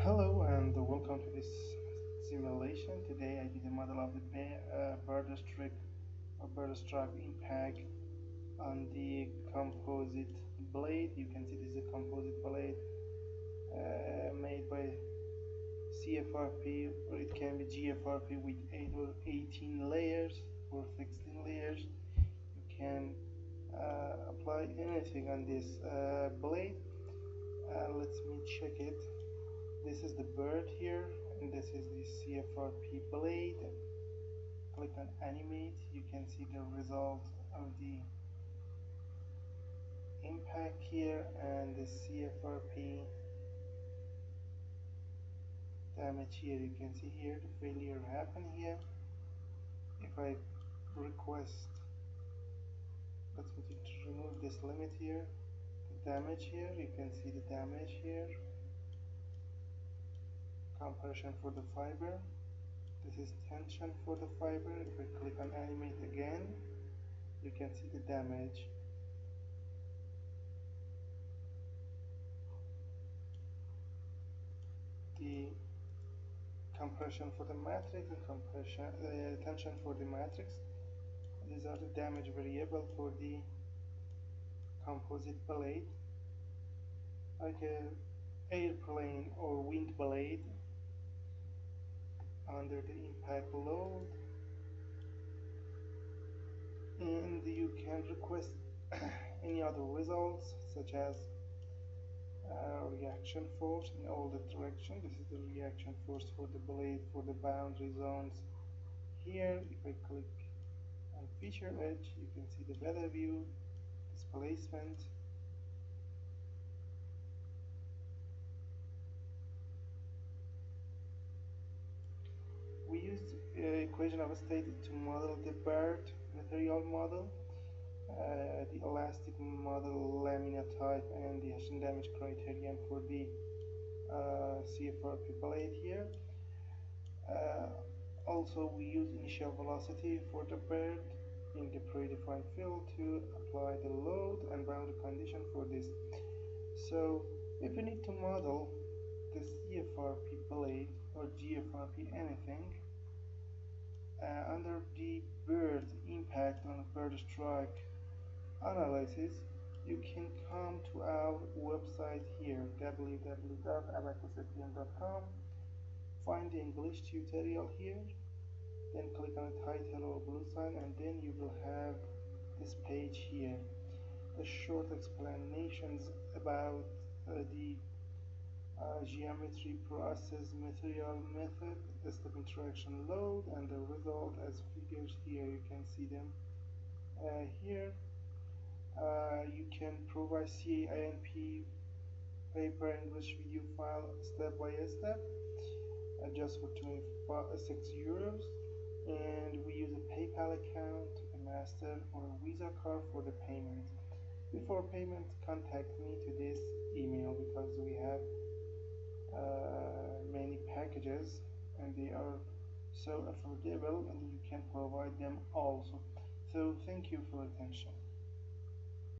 Hello and welcome to this simulation. Today I did a model of the border strip or border stripe impact on the composite blade. You can see this is a composite blade made by CFRP, or it can be GFRP with 8 or 18 layers or 16 layers. You can apply anything on this blade. Let me check it. This is the bird here, and this is the CFRP blade. Click on animate. You can see the result of the impact here and the CFRP damage here. You can see here the failure happened here. If I request, let me remove this limit here, the damage here, you can see the damage here, compression for the fiber. This is tension for the fiber. If I click on animate again, you can see the damage. The compression for the matrix and tension for the matrix. These are the damage variable for the composite blade, like an airplane or wind blade under the impact load. And you can request any other results, such as reaction force in all the directions. This is the reaction force for the blade for the boundary zones. Here, if I click on feature edge, you can see the weather view, displacement, we used equation of state to model the bird material model, the elastic model, lamina type, and the Hessian damage criterion for the CFRP blade here. Also, we use initial velocity for the bird in the predefined field to apply the load and boundary condition for this. So, if you need to model the CFRP blade or GFRP anything, under the bird impact on bird strike analysis, you can come to our website here, www.abaqusfem.com, find the English tutorial here, then click on the title or blue sign, and then you will have this page here, the short explanations about the geometry, process, material, method, the step interaction load, and the result as figures here. You can see them here. You can provide CAINP paper English video file step by step, just for 26 euros. And we use a PayPal account, a Master or a Visa card for the payment. Before payment, contact me to this email, because we have many packages and they are so affordable, and you can provide them also. So thank you for attention.